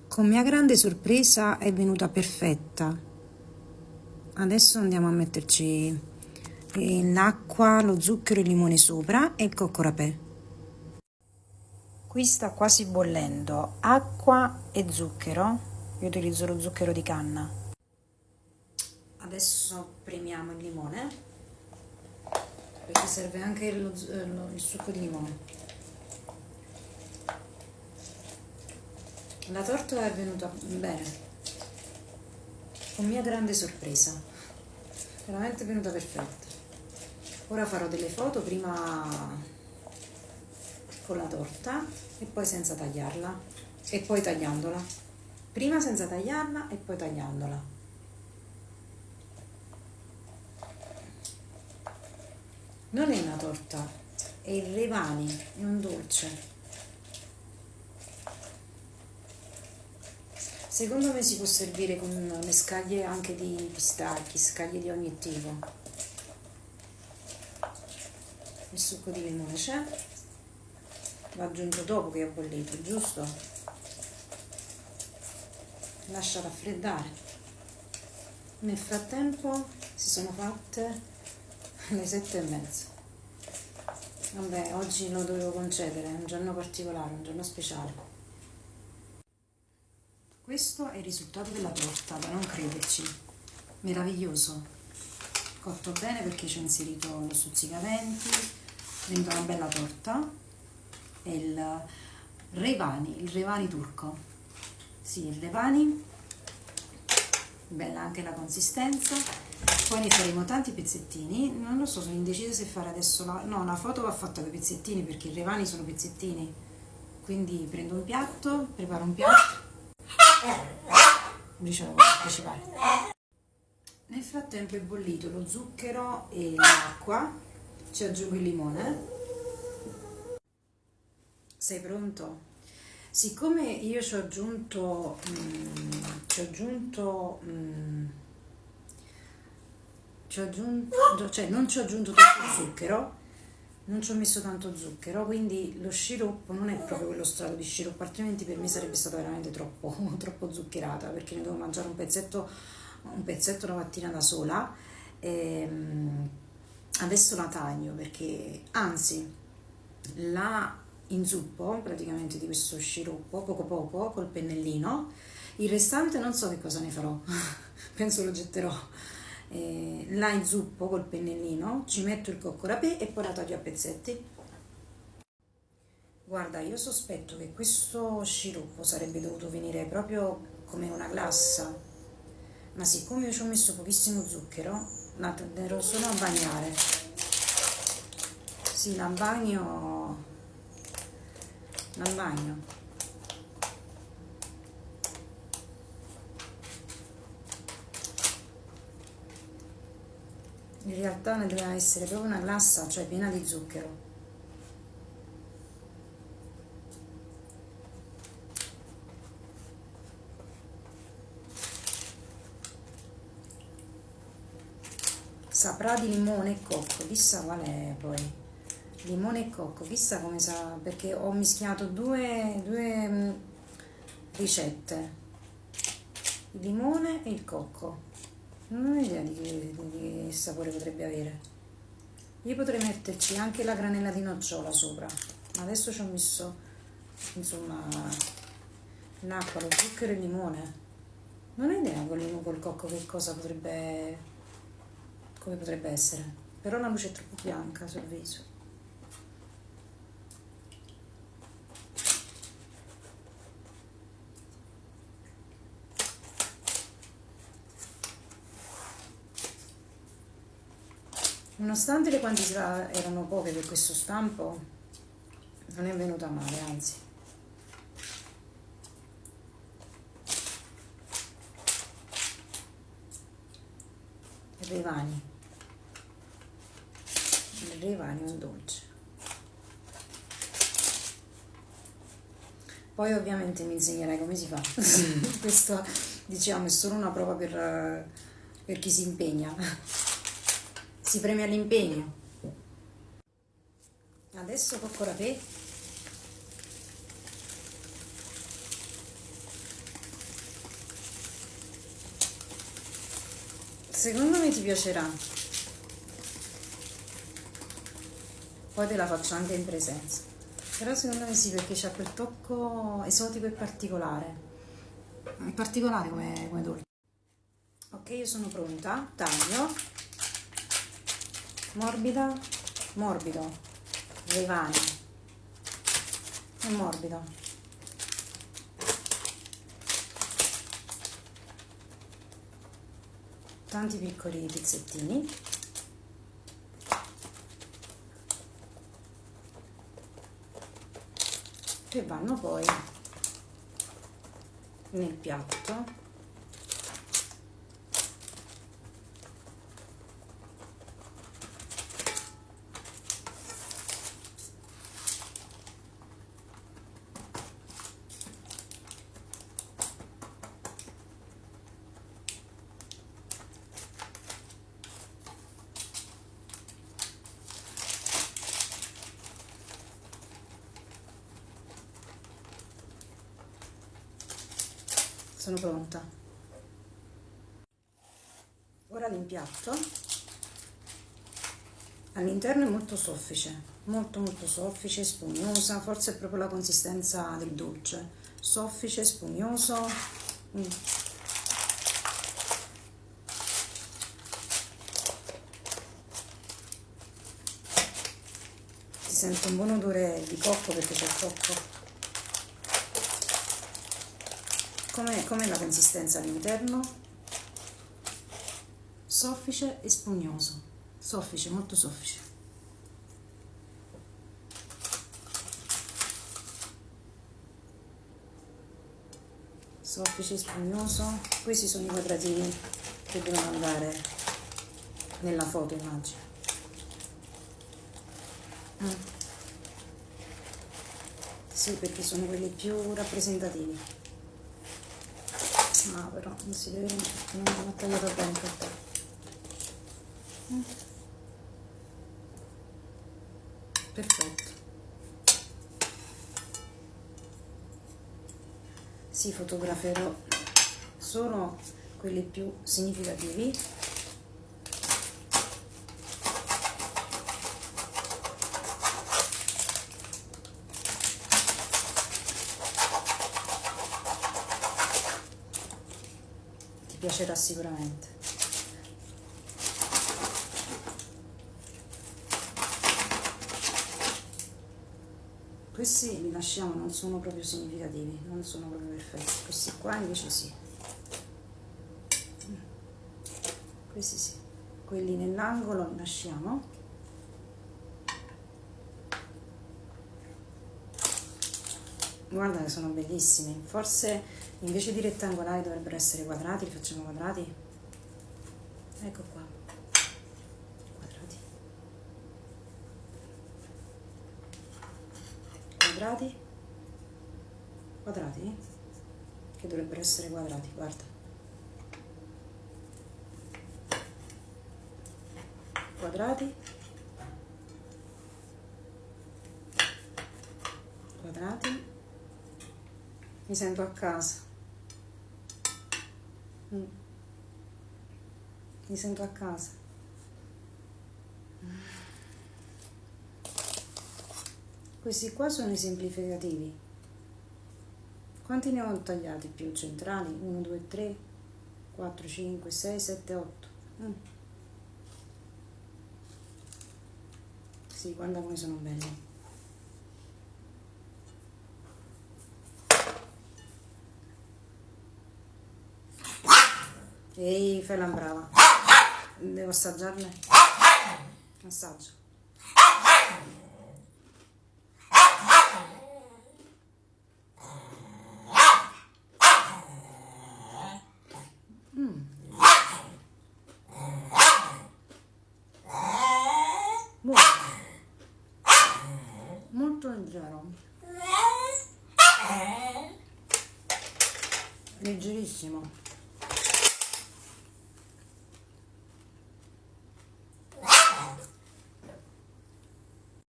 Con mia grande sorpresa è venuta perfetta. Adesso andiamo a metterci l'acqua, lo zucchero e il limone sopra e il cocco rapè. Qui sta quasi bollendo. Acqua e zucchero. Io utilizzo lo zucchero di canna. Adesso premiamo il limone, perché serve anche il succo di limone. La torta è venuta bene, con mia grande sorpresa, veramente venuta perfetta. Ora farò delle foto, prima con la torta e poi senza tagliarla e poi tagliandola. Prima senza tagliarla e poi tagliandola. Non è una torta, è il Revani, è un dolce. Secondo me si può servire con le scaglie anche di pistacchi, scaglie di ogni tipo. Il succo di limone c'è, va aggiunto dopo che è bollito, giusto? Lascia raffreddare. Nel frattempo si sono fatte le 7:30. Vabbè, oggi lo dovevo concedere, è un giorno particolare, un giorno speciale. Questo è il risultato della torta, da non crederci. Meraviglioso. Cotto bene perché ci ho inserito lo stuzzicadenti, diventa una bella torta. È il Revani turco. Sì, il Revani, bella anche la consistenza. Poi ne faremo tanti pezzettini. Non lo so, sono indecisa se fare adesso la foto va fatta con i pezzettini, perché i Revani sono pezzettini. Quindi prendo un piatto, preparo un piatto. Dicevo partecipare. Nel frattempo è bollito lo zucchero e l'acqua, ci aggiungo il limone. Sei pronto? Siccome io ci ho aggiunto cioè non ci ho aggiunto tanto zucchero, non ci ho messo tanto zucchero, quindi lo sciroppo non è proprio quello strato di sciroppo, altrimenti per me sarebbe stata veramente troppo zuccherata, perché ne devo mangiare un pezzetto la mattina da sola. Adesso la taglio, perché anzi la inzuppo praticamente di questo sciroppo poco col pennellino. Il restante non so che cosa ne farò, penso lo getterò. La inzuppo col pennellino, ci metto il cocco rapè e poi la taglio a pezzetti. Guarda, io sospetto che questo sciroppo sarebbe dovuto venire proprio come una glassa, ma siccome io ci ho messo pochissimo zucchero, la tenderò solo a bagnare. Sì, la bagno. In realtà ne doveva essere proprio una glassa, cioè piena di zucchero. Saprà di limone e cocco, chissà qual è poi. Limone e cocco, chissà come sa, perché ho mischiato due ricette, il limone e il cocco. Non ho idea di che sapore potrebbe avere. Io potrei metterci anche la granella di nocciola sopra, ma adesso ci ho messo, insomma, l'acqua, lo zucchero e il limone. Non ho idea col cocco che cosa come potrebbe essere, però la luce è troppo bianca sul viso. Nonostante le quantità erano poche per questo stampo, non è venuta male, anzi. Revani è un dolce. Poi ovviamente mi insegnerai come si fa. Questo, diciamo, è solo una prova per chi si impegna. Si premia l'impegno. Adesso cocco rapè. Secondo me ti piacerà. Poi te la faccio anche in presenza. Però secondo me sì, perché c'ha quel tocco esotico e particolare. È particolare come dolce. Ok, io sono pronta. Taglio. Morbida. Morbido. Levani. È morbido. Tanti piccoli pezzettini. Che vanno poi nel piatto. Sono pronta. Ora l'impiatto. All'interno è molto soffice, molto soffice, spugnosa, forse è proprio la consistenza del dolce. Soffice, spugnoso. Si sente un buon odore di cocco perché c'è il cocco. Com'è la consistenza all'interno? Soffice e spugnoso. Soffice, molto soffice. Soffice e spugnoso. Questi sono i quadratini che devono andare nella foto, immagino. Sì, perché sono quelli più rappresentativi. No, però non si deve, non ho tagliato bene per te. Perfetto. Sì, fotograferò solo quelli più significativi. Ti piacerà sicuramente. Questi li lasciamo, non sono proprio significativi, non sono proprio perfetti. Questi qua invece sì. Questi sì. Quelli nell'angolo li lasciamo. Guarda che sono bellissimi. Forse invece di rettangolari dovrebbero essere quadrati, li facciamo quadrati. Ecco qua. Quadrati, quadrati che dovrebbero essere quadrati, guarda, quadrati, quadrati. Mi sento a casa, mi sento a casa. Questi qua sono i semplificativi. Quanti ne ho tagliati più centrali? 1, 2, 3, 4, 5, 6, 7, 8. Sì, guarda come sono belli. Ehi, fai la brava. Devo assaggiarne? Assaggio. Buono. Molto leggero. Leggerissimo.